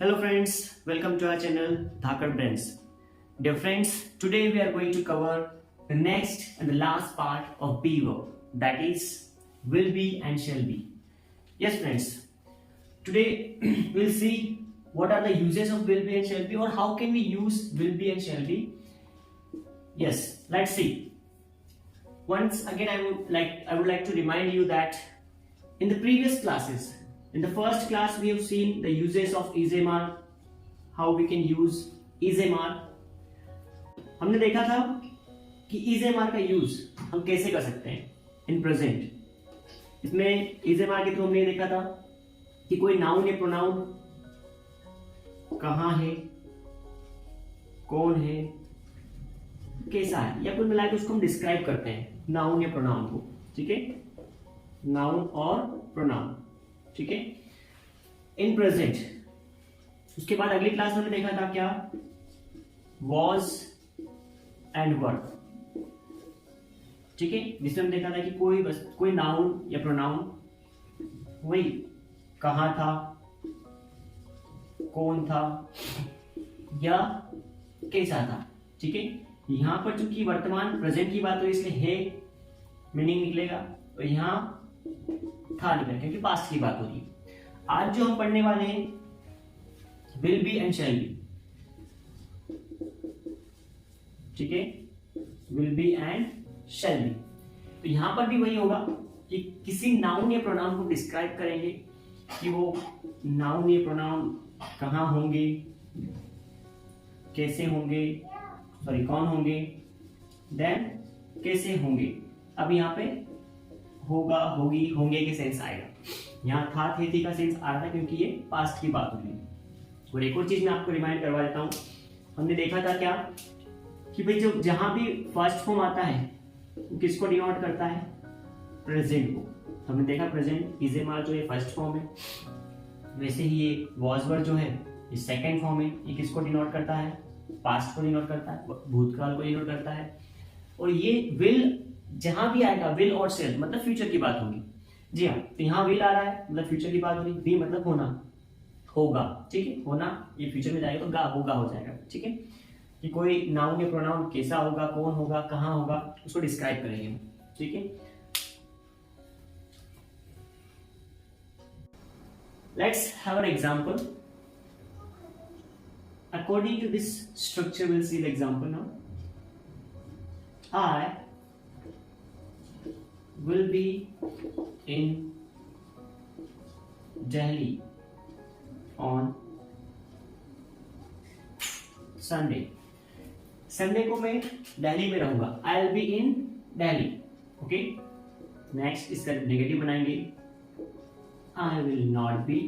Hello friends, welcome to our channel Dhakar Brains. Dear friends, today we are going to cover the next and the last part of be verb, that is will be and shall be. Yes friends, today we'll see what are the uses of will be and shall be, or how can we use will be and shall be. Yes, let's see. Once again I would like to remind you that in the previous classes, in the first class we have seen the uses of is a mar, how we can use is a mar. हमने देखा था कि is a mar का use हम कैसे कर सकते हैं इन प्रेजेंट. इसमें is a mar के थ्रू हमने देखा था कि कोई नाउन या प्रोनाउन कहाँ है, कौन है, कैसा है, या कुल मिलाकर उसको हम डिस्क्राइब करते हैं नाउन या प्रोनाउन को. ठीक है, नाउन और प्रोनाउन. ठीक है, इन प्रेजेंट. उसके बाद अगली क्लास में हमने देखा था क्या, वॉज एंड वर. ठीक है, जिसमें हम देखा था कि कोई नाउन या प्रोनाउन वही कहां था, कौन था या कैसा था. ठीक है, यहां पर चूंकि वर्तमान प्रेजेंट की बात हुई इसलिए है मीनिंग निकलेगा, और यहां था निकलेगा क्योंकि पास्ट की बात हो रही है. आज जो हम पढ़ने वाले हैं will be and shall be. ठीक है, will be and shall be. तो यहां पर भी वही होगा कि किसी नाउन या प्रोनाउन को डिस्क्राइब करेंगे कि वो नाउन या प्रोनाउन कहां होंगे, कैसे होंगे, सॉरी कौन होंगे, देन कैसे होंगे. अब यहाँ पे होगा, होगी, होंगे के सेंस आएगा. यहाँ था, थे, थी का सेंस आ रहा था क्योंकि ये पास्ट की बात हो रही है. और एक और चीज मैं आपको रिमाइंड करवा देता हूँ. हमने देखा था क्या कि भाई जो जहां भी फर्स्ट फॉर्म आता है वो किसको डिनोट करता है, प्रेजेंट को. तो हमने देखा प्रेजेंट इज ए मार जो है फर्स्ट फॉर्म है, वैसे ही ये वॉज वर जो है ये सेकेंड फॉर्म है. ये किसको डिनोट करता है, पास्ट को डिनोट करता है, भूतकाल को डिनोट करता है. और ये विल जहां भी आएगा, विल और शेल मतलब फ्यूचर की बात होगी. जी हाँ, तो यहाँ विल आ रहा है मतलब फ्यूचर की बात हो रही, बी मतलब होना, होगा. ठीक है, होना ये फ्यूचर में जाएगा तो गा होगा हो जाएगा. ठीक है, कि कोई नाउन या प्रोनाउन कैसा होगा, कौन होगा, कहाँ होगा, उसको डिस्क्राइब करेंगे हम. ठीक है, let's have an example. According to this structure, we'll see the example now. I will be in Delhi on Sunday. Sunday को मैं दिल्ली में रहूंगा. I'll be in Delhi. Okay. Next इसका नेगेटिव बनाएंगे. I will not be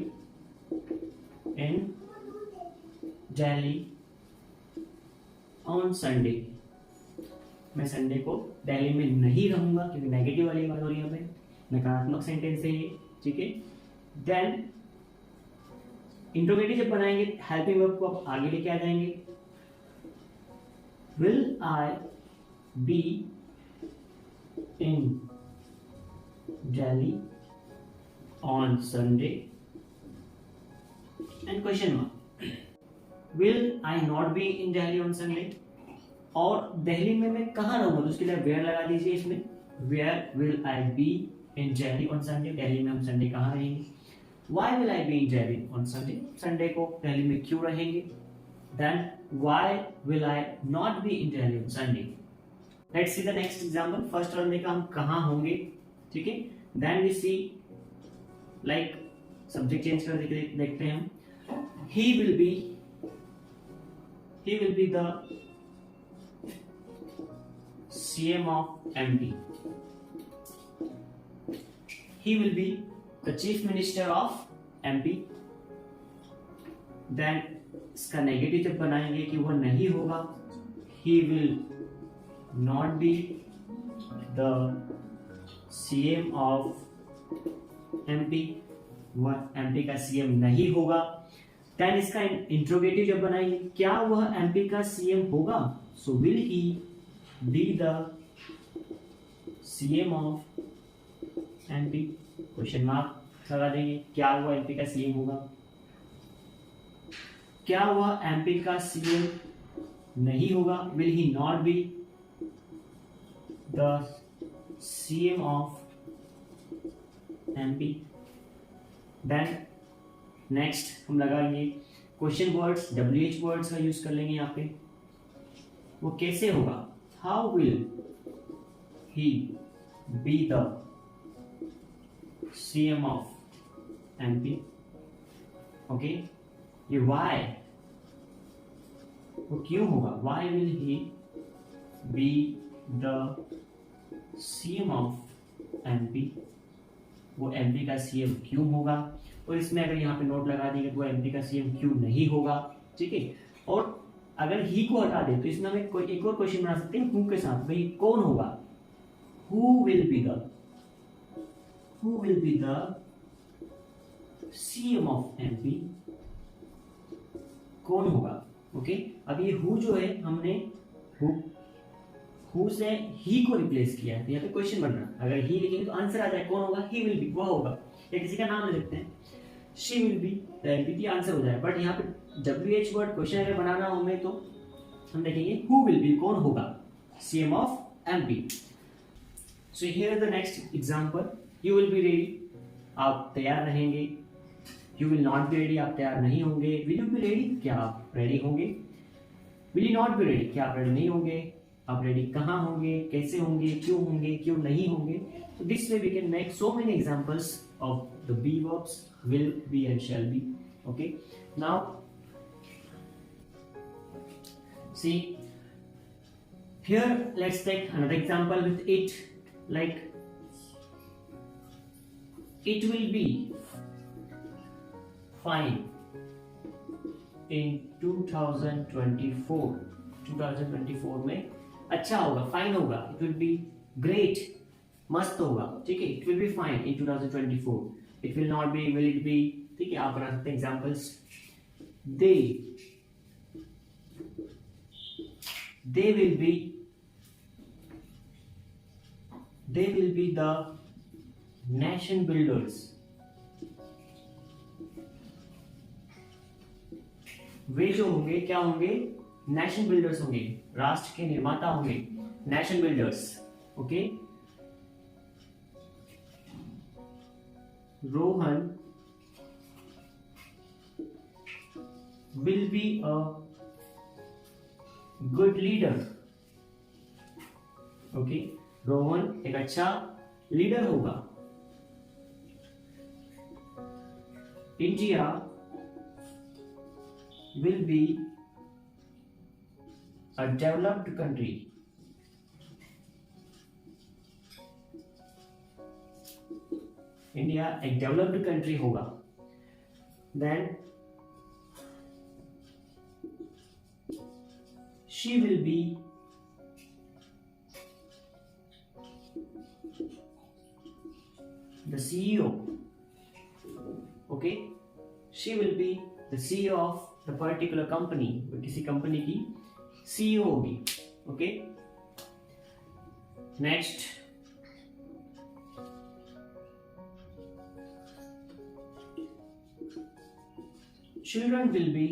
in Delhi on Sunday. मैं Sunday को दिल्ली में नहीं रहूंगा क्योंकि नेगेटिव वाली बात हो रही है, हमें नकारात्मक सेंटेंस है ये. ठीक है, देन इंट्रोगेटिव जब बनाएंगे हेल्पिंग वर्ब को आप आगे लेके आ जाएंगे. Will I be in Delhi on Sunday and question mark. Will I not be in Delhi on Sunday? और दिल्ली में मैं कहाँ रहूंगा, तो उसके लिए where लगा दीजिए इसमें. Where will I be in Delhi on Sunday? Delhi में हम संडे कहाँ रहेंगे. Why will I be in Delhi on Sunday? Sunday को दिल्ली में क्यों रहेंगे. Then why will I not be in Delhi on Sunday? Let's see the next example. First one देखा हम कहाँ होंगे. ठीक है, then we see like subject change कर देखते हैं हम. He will be the CM of MP. He will be the Chief Minister of MP. Then इसका नेगेटिव जब बनाएंगे कि वह नहीं होगा, he will not be the CM of MP. वह MP का CM नहीं होगा. देन इसका इंट्रोगेटिव जब बनाएंगे, क्या वह एमपी का सीएम होगा, so will he be the CM of MP. Question mark लगा देंगे, क्या वो एमपी का सीएम होगा. क्या वह एमपी का सीएम नहीं होगा? Will he not be the CM of MP? Then next हम लगाएंगे क्वेश्चन वर्ड्स, WH वर्ड्स का यूज कर लेंगे यहाँ पे। वो कैसे होगा? How will he be the CM of MP? Okay, ये वाई, वो क्यों होगा? Why will he be the CM of MP? वो एमपी का सीएम क्यों होगा? और इसमें अगर यहाँ पे नोट लगा देंगे तो वो एमपी का सीएम क्यों नहीं होगा, ठीक है। और अगर ही को हटा दे तो इसमें हम एक और क्वेश्चन बना सकते हैं हु के साथ, भाई कौन होगा? Who will be the CM of MP? कौन होगा? ओके, अब ये हु जो है हमने हु से ही को रिप्लेस किया है, तो यहाँ पे क्वेश्चन बन रहा है। अगर ही लिखेंगे तो आंसर आ जाए कौन होगा? ही विल बी, वह होगा। या किसी का नाम ले सकते हैं, she will be, MP answer हो जाए। बट यहाँ पे WH वर्ड क्वेश्चन अगर बनाना हो हमें तो हम देखेंगे हु विल बी, कौन होगा CM of MP? So here the next example, you will be ready, आप तैयार रहेंगे। You will not be ready, आप तैयार नहीं होंगे। विल यू बी रेडी, क्या आप रेडी होंगे? Will you not be ready, क्या आप रेडी नहीं होंगे? आप रेडी कहाँ होंगे, कैसे होंगे, क्यों नहीं होंगे? तो this way we can make so many examples of the be verbs will be and shall be. Okay, now see here, let's take another example with it. Like it will be fine in 2024 में अच्छा होगा, fine होगा। It will be great, मस्त होगा, ठीक है। It will be fine in 2024, it will not be, will it be, ठीक है। आप बना सकते हैं examples. They will be the nation builders. वे जो होंगे क्या होंगे? नेशन बिल्डर्स होंगे, राष्ट्र के निर्माता होंगे, nation builders. Okay, Rohan will be a good leader. Okay, Rohan एक अच्छा लीडर होगा। India will be a developed country. India एक डेवलप्ड कंट्री होगा। Then she will be the CEO. Okay, she will be the CEO of the particular company, किसी company की CEO होगी। Okay, next children will be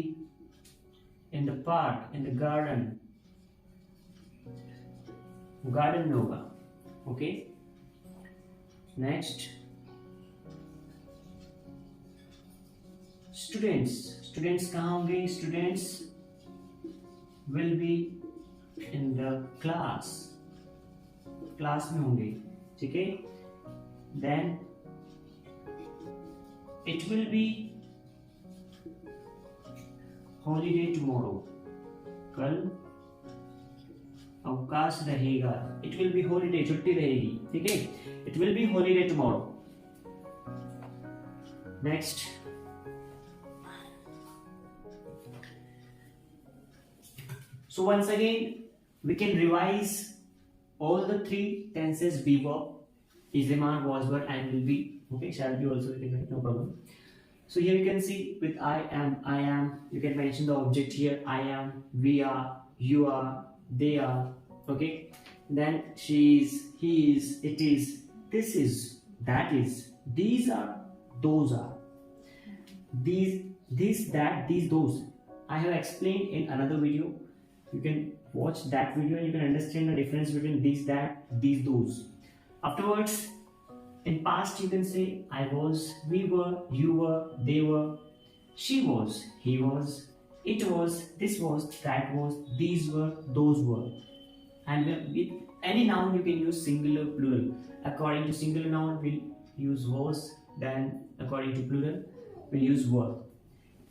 in the park, in the garden में होगा। Okay, next students कहाँ होंगे? Students will be in the class में होंगे, ठीक है। Then it will be holiday tomorrow, कल अवकाश रहेगा। इट विल बी हॉलीडे, छुट्टी रहेगी, ठीक है। It will be holiday tomorrow. Next So once again, we can revise all the three tenses: be verb, is, am, was, were, and will be. Okay, shall be also we can write, no problem. So here you can see with I am. You can mention the object here. I am, we are, you are, they are. Okay. Then she is, he is, it is, this is, that is, these are, those are. These, this, that, these, those. I have explained in another video. You can watch that video and you can understand the difference between these, that, these, those. Afterwards, in past you can say I was, we were, you were, they were, she was, he was, it was, this was, that was, these were, those were. And with any noun you can use singular, plural. According to singular noun we'll use was, then according to plural we'll use were.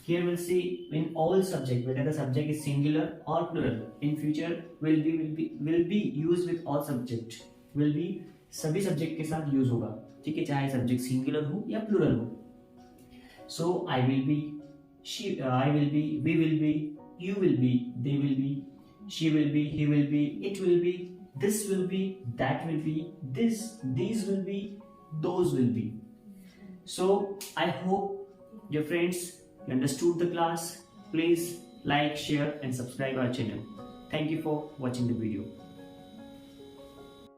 Here we'll see in all subject whether the subject is singular or plural. In future will be used with all subject. Will be सभी subject के साथ use होगा, ठीक है, चाहे subject singular हो या plural हो. So I will be, I will be, we will be, you will be, they will be, she will be, he will be, it will be, this will be, that will be, these will be, those will be. So I hope your friends you understood the class. Please like, share and subscribe our channel. Thank you for watching the video.